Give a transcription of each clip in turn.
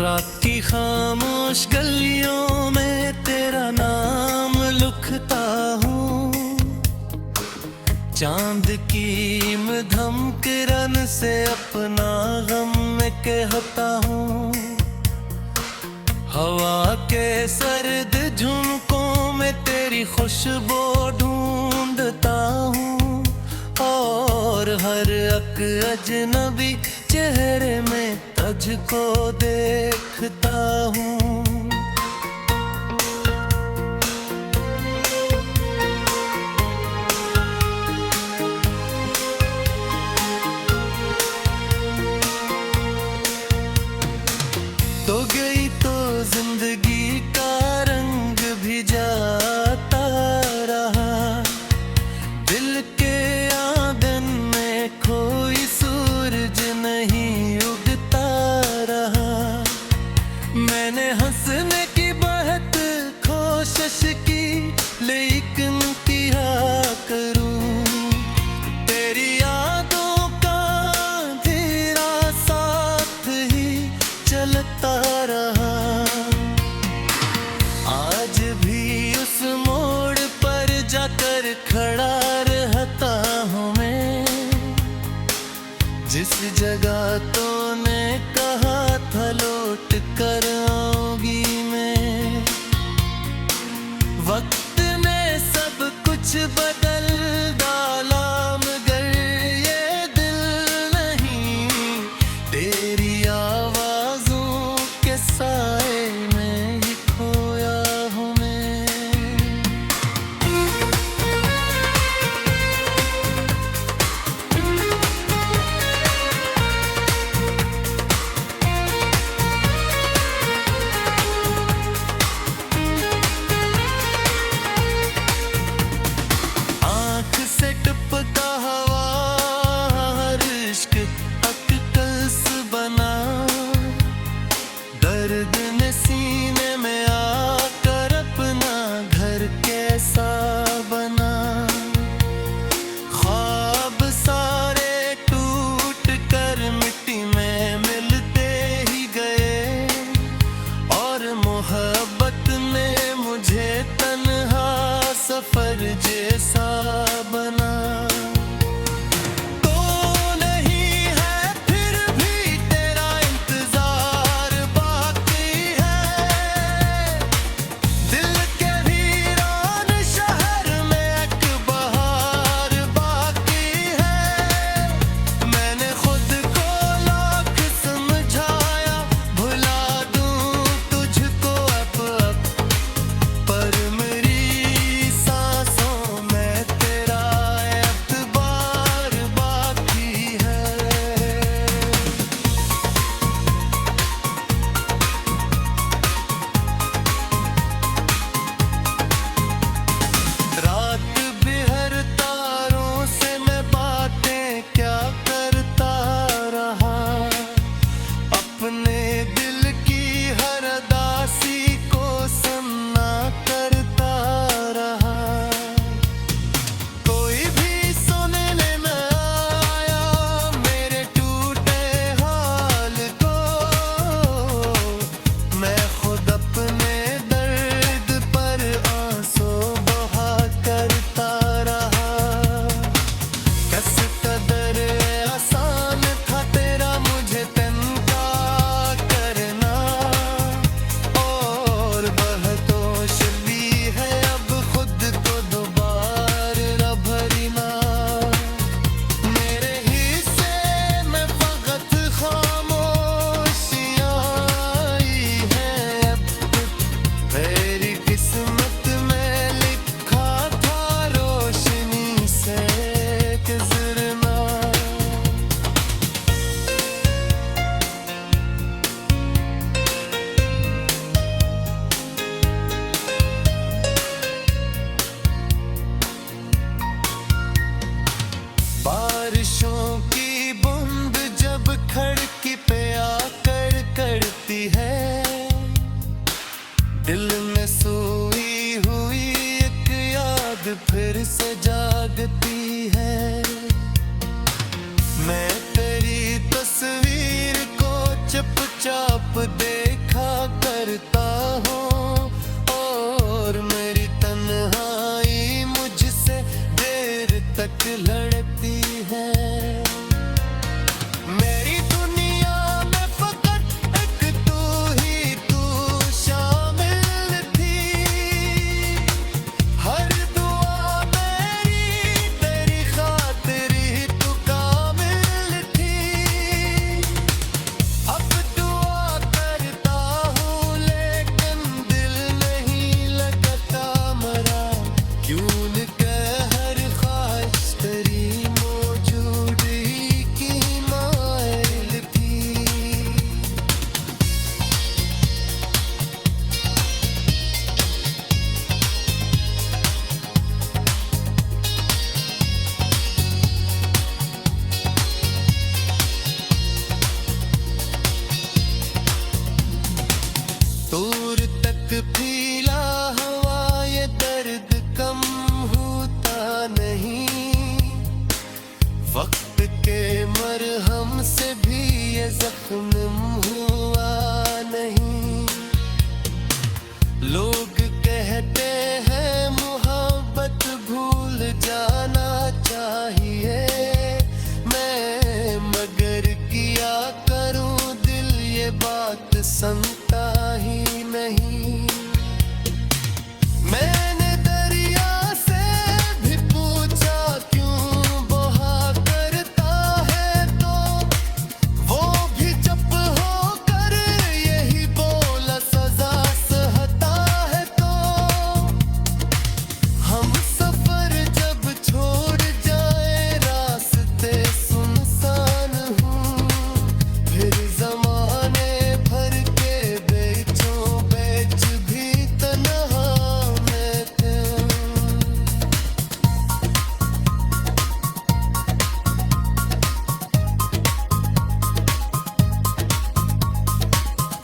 रात की खामोश गलियों में तेरा नाम लिखता हूँ, चांद की मधम किरण से अपना गम में कहता हूँ। हवा के सर्द झुमकों में तेरी खुशबू ढूंढता हूँ, और हर एक अजनबी चेहरे में तुझको देखता हूँ। तो गई तो जिंदगी का रंग भी जाता रहा, दिल के आंगन में कोई सूरज नहीं उगता रहा। मैंने हंसने की बहुत कोशिश की, लेकिन क्या करूं, तेरी यादों का अंधेरा साथ ही चलता रहा। आज भी उस मोड़ पर जाकर खड़ा रहता हूँ मैं, जिस जगह तूने कहा था लौट कर आऊंगी मैं। वक्त ने सब कुछ बदल डाला, मगर ये दिल नहीं, तेरी आवाज़ों के साए में ही खोया हूँ मैं। आँख से टपका हवा हर इश्क अक्कस बना, दर्द ने सीने में आकर अपना घर कैसा बना। ख्वाब सारे टूट कर मिट्टी में मिलते ही गए, और मोहब्बत ने मुझे तन्हा सफर जैसा बना। तो नहीं है फिर भी तेरा इंतजार बाकी है, दिल के वीरान शहर में एक बहार बाकी है। मैंने खुद को लाख समझाया, भुला दूं तुझको अब, पर मेरी सांसों में तेरा एतबार बाकी है। रात बिहर तारों से मैं बातें क्या करता रहा, अपने दिल की हर उदासी को सामना करता रहा। कोई भी सुनने न आया मेरे टूटे हाल को, मैं खुद अपने दर्द पर आंसू बहा करता रहा। किस कदर आसान था तेरा मुझे तन्हा करना, और बहतोश भी है अब खुद को दोबारा भरना। मेरे हिस्से में फकत खामोशियाँ आई हैं अब, मेरी किस्मत में लिखा था रोशनी से गुजरना। बारिशों की बूंद जब खिड़की पे आकर करती है, दिल में सोई हुई एक याद फिर से जागती है। मैं तेरी तस्वीर को चुपचाप देख वक्त के मरहम से भी ये जख्म हुआ नहीं। लोग कहते हैं मोहब्बत भूल जाना चाहिए, मैं मगर किया करूं दिल ये बात सुनता ही नहीं। मैंने दरिया से भी पूछा क्यों बहा करता है, तो वो भी चुप होकर यही बोला सजा सहता है। तो हम सफर जब छोड़ जाए रास्ते सुनसान हूँ, फिर जमाने भर के बेचों बेच भी तन्हा मैं क्यों।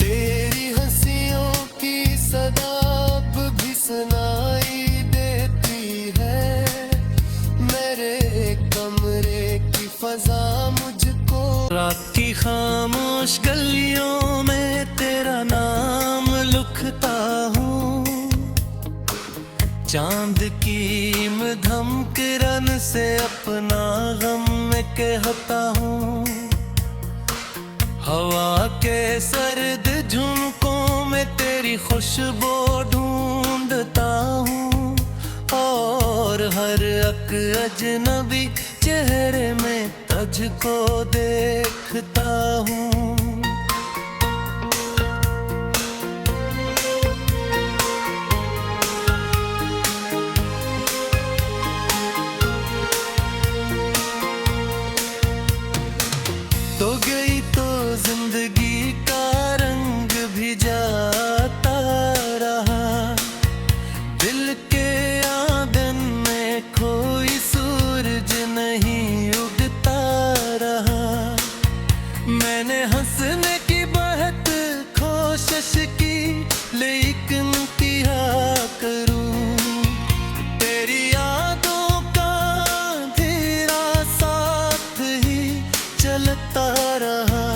तेरी हंसियों की सदा अब भी सुनाई देती है, मेरे कमरे की फजा मुझको। रात की खामोश गलियों में तेरा नाम लिखता हूँ, चांद की धमकरन से अपना गम मैं कहता हूँ। हवा के सर्द झुमकों में तेरी खुशबू ढूंढता हूँ, और हर एक अजनबी चेहरे में तुझको देखता हूँ। तो गई तो जिंदगी का रंग भी जाता रहा, दिल के आंगन में कोई सूरज नहीं उगता रहा। मैंने हंसने की बहुत कोशिश की लेकिन क्या करूं, तेरी यादों का तेरा साथ ही चलता रहा।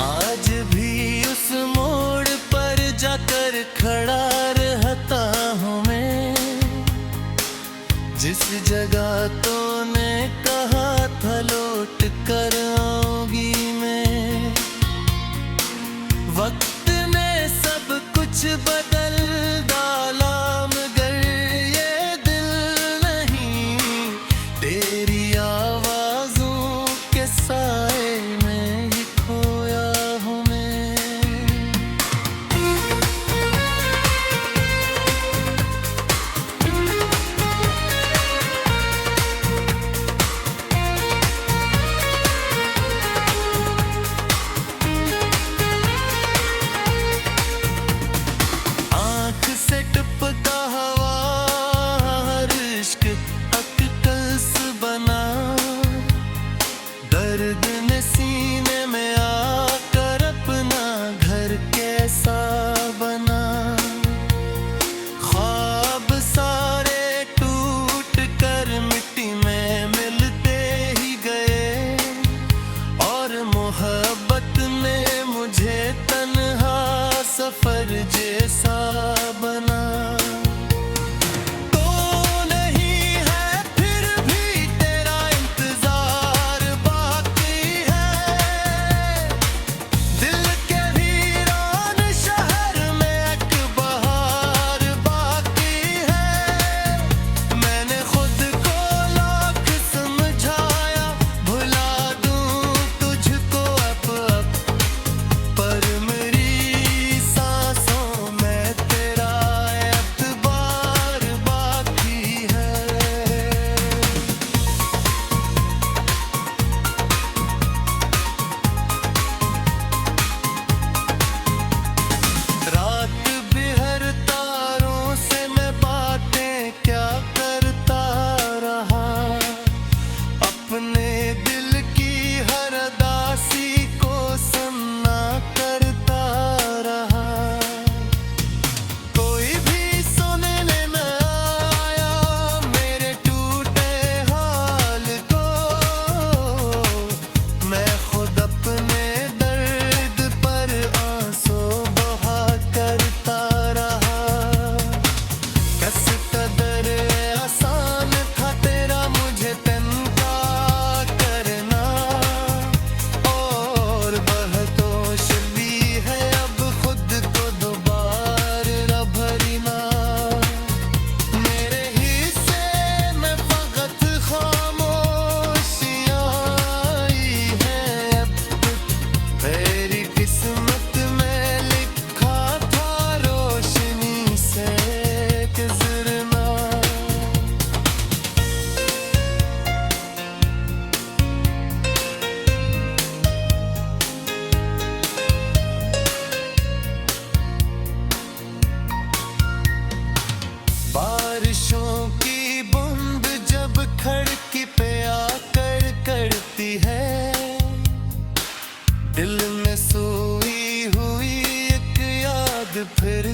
आज भी उस मोड़ पर जाकर खड़ा रहता हूँ मैं, जिस जगह तूने कहा था लौट कर आऊंगी मैं। वक्त ने सब कुछ बदल डाला मगर ये दिल नहीं, तेरी आवाज़ों के साए में ही खोया हूँ मैं। आँख से टपका हवा हर इश्क अक्कस बना,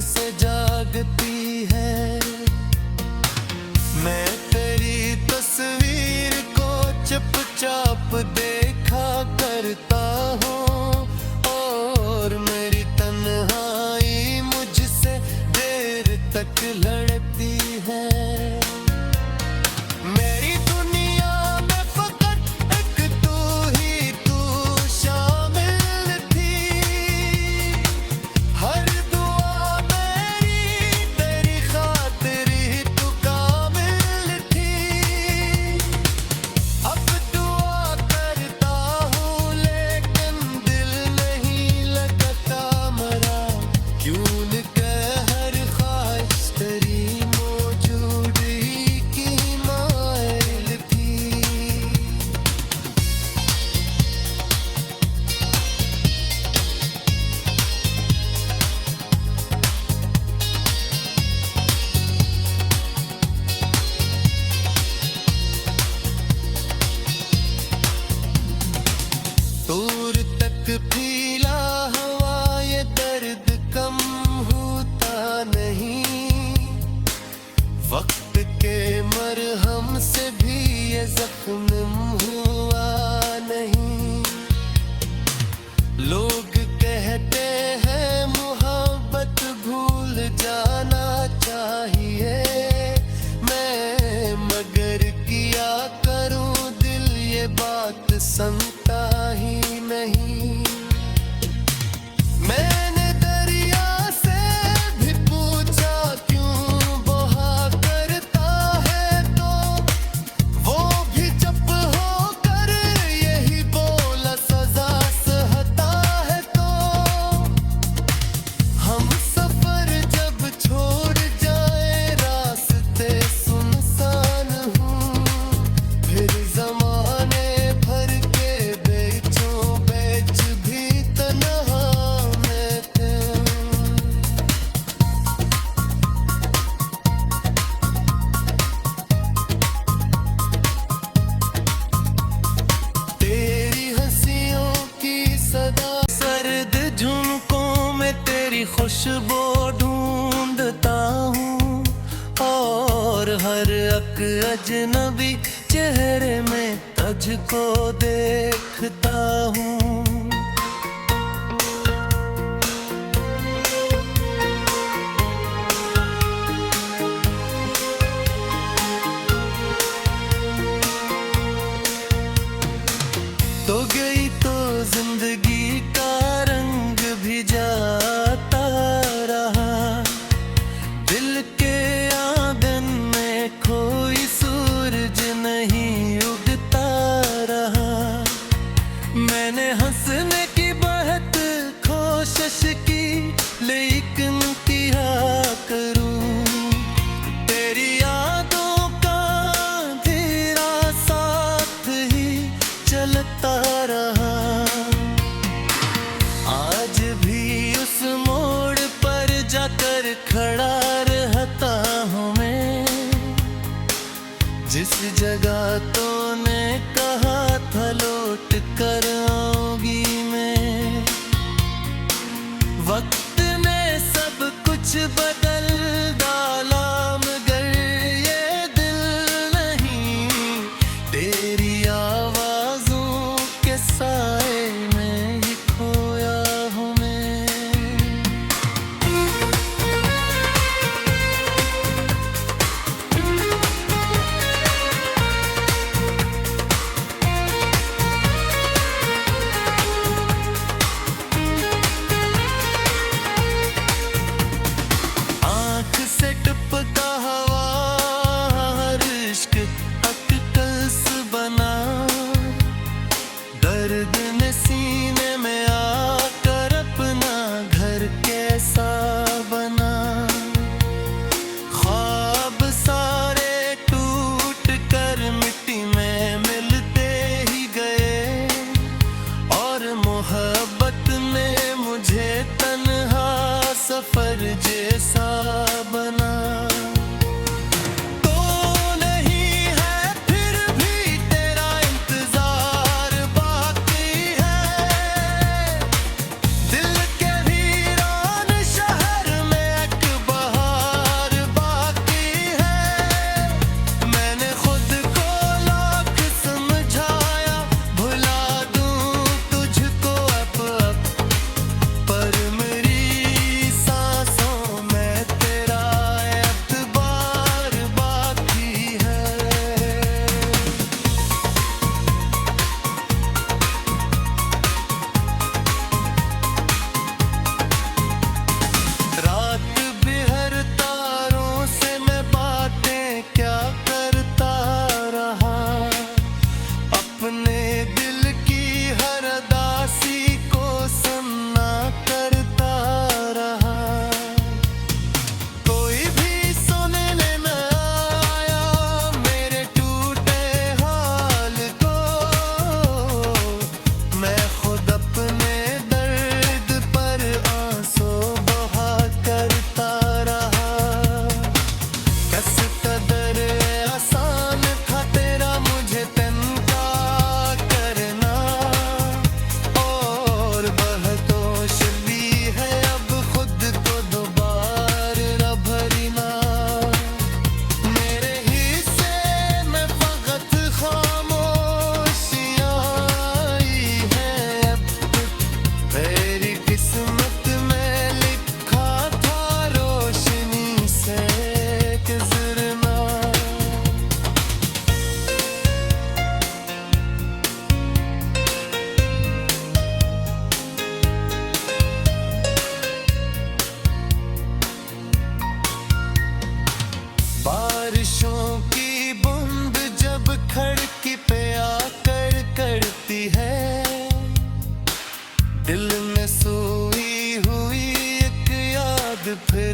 से जागती है। मैं तेरी तस्वीर को चुपचाप देखा करता हूँ, और मेरी तन्हाई मुझसे देर तक लड़ती है। मेरी दुनिया में फकत एक तू ही तू शामिल थी। हर दुआ मेरी तेरी खातिर ही तू कामिल थी। अब दुआ करता हूँ लेकिन दिल नहीं लगता मरा, क्यों न कह हर ख्वाहिश तेरी मौजूदगी की माइल थी। दूर तक फैला हवा ये दर्द कम होता नहीं। वक्त के मरहम से भी ये जख्म हुआ नहीं। लोग कहते हैं मोहब्बत भूल जाना चाहिए, मैं मगर किया करूं दिल ये बात सुनता ही नहीं। मैंने दरिया से भी पूछा क्यों बहा करता है, तो वो भी चुप होकर यही बोला सजा सहता है। तो हम सफर जब छोड़ जाए रास्ते सुनसान हूँ, फिर जमाने भर के बेचों बेच भी तन्हा मैं हूँ। तेरी हंसियों की सदा सर्द झुमकों में तेरी खुशबू ढूंढता हूँ, और हर एक अजनबी चेहरे में तुझको देखता हूँ। तो गई तो जिंदगी का रंग भी जाता रहा, दिल के आंगन में कोई सूरज नहीं उगता रहा। मैंने हंसने की बहुत कोशिश की लेकिन क्या करूं, तेरी यादों का अंधेरा साथ ही चलता रहा। आज भी उस मोड़ पर जाकर खड़ा रहता हूँ मैं, जिस जगह तूने कहा था लौट कर आऊंगी मैं। वक्त ने सब कुछ बदल डाला मगर ये दिल नहीं, तेरी आवाज़ों के साए में ही खोया हूँ मैं। आँख से टपका हवा हर इश्क अटकल्स बना, दर्द ने सीने में आकर अपना घर कैसा बना। ख्वाब सारे टूट कर मिट्टी में मिलते ही गए, और मोहब्बत ने मुझे तन्हा सफर जैसा बना। तो नहीं है फिर भी तेरा इंतजार बाकी है,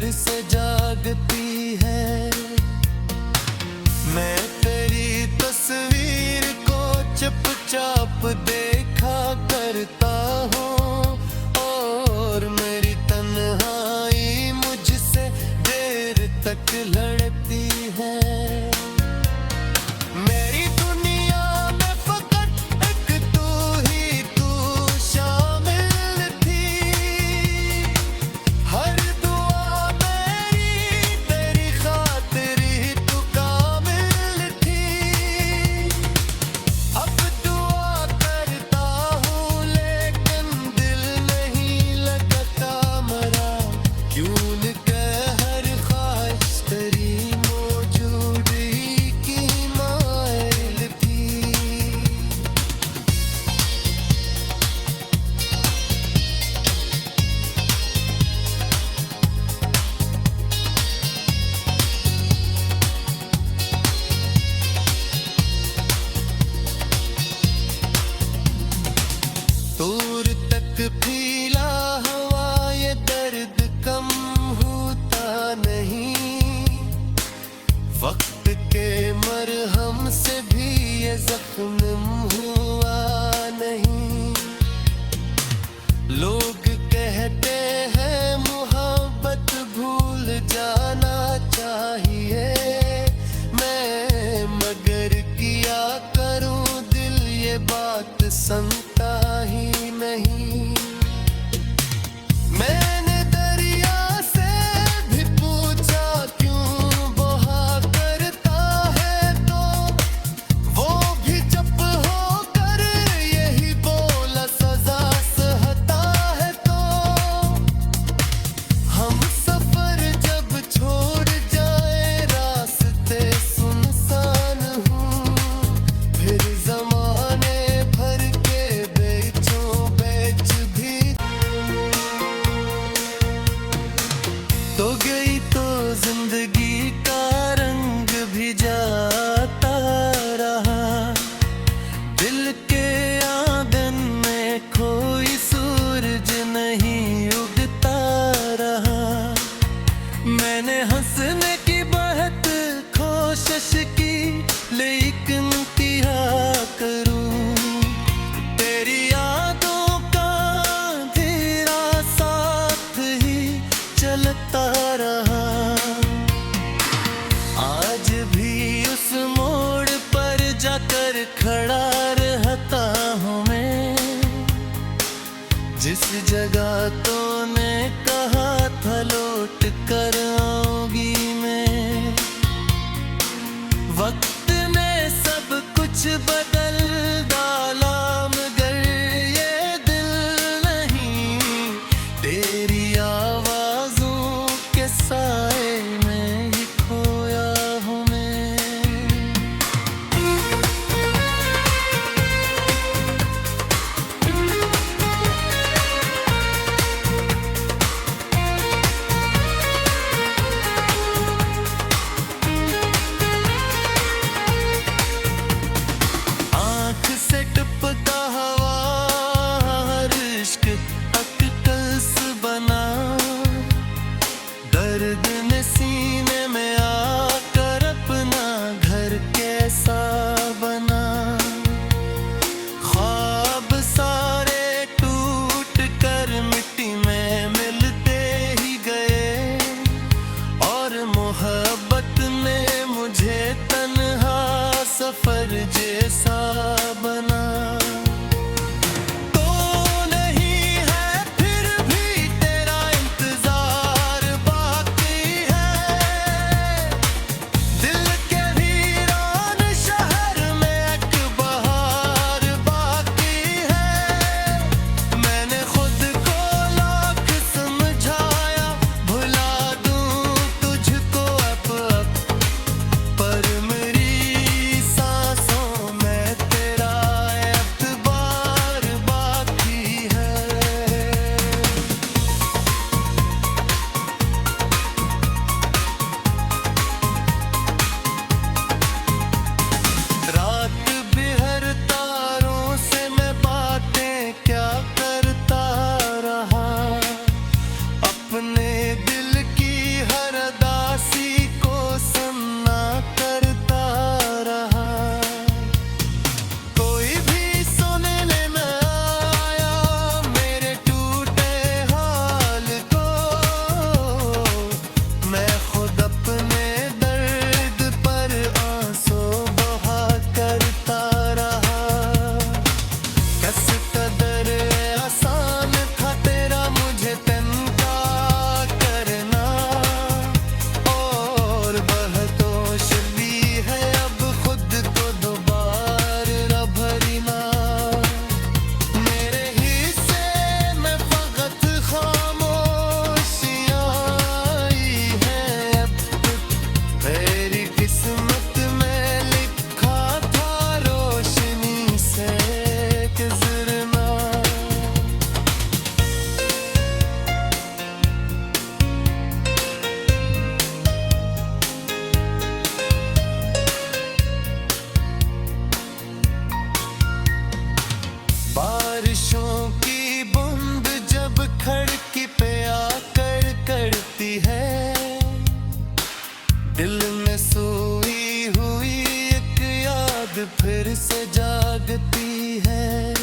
फिर से जागती है। मैं तेरी तस्वीर को चुपचाप देखा करता हूँ, और मेरी तन्हाई मुझसे देर तक लड़ती है। मेरी दुनिया में फकत एक तू शामिल थी। हर दुआ मेरी तेरी खातिर ही तू कामिल थी। अब दुआ करता हूँ लेकिन दिल नहीं लगता मरा, क्यों न कह हर ख्वाहिश तेरी मौजूदगी की माइल थी। दूर तक फैला हवा ये दर्द कम होता नहीं। वक्त के मरहम से भी ये जख्म हुआ नहीं। लोग कहते हैं मोहब्बत भूल जाना चाहिए, मैं मगर किया करूं दिल ये बात सुनता ही नहीं। मैंने दरिया से भी पूछा क्यों बहा करता है, तो वो भी चुप होकर यही बोला सजा सहता है। तो हम सफर जब छोड़ जाए रास्ते सुनसान हूँ, फिर जमाने भर के बेचों बेच भी तो गई, तो जिंदगी का रंग भी जाता रहा। दिल के आंगन में कोई सूरज नहीं उगता रहा। मैंने हंसने की बहुत कोशिश की लेकिन क्या करूं, तेरी यादों का तेरा साथ ही चलता रहा। आज भी उस मोड़ पर जाकर खड़ा रहता हूँ मैं, जिस जगह तूने कहा था लौट कर आऊंगी मैं। वक्त ने सब कुछ बदल डाला मगर ये दिल नहीं, तेरी आवाज़ों के साए में ही खोया हूँ मैं। से जागती है।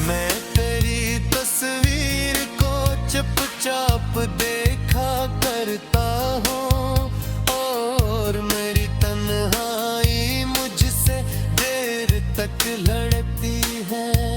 मैं तेरी तस्वीर को चुपचाप देखा करता हूँ, और मेरी तन्हाई मुझसे देर तक लड़ती है।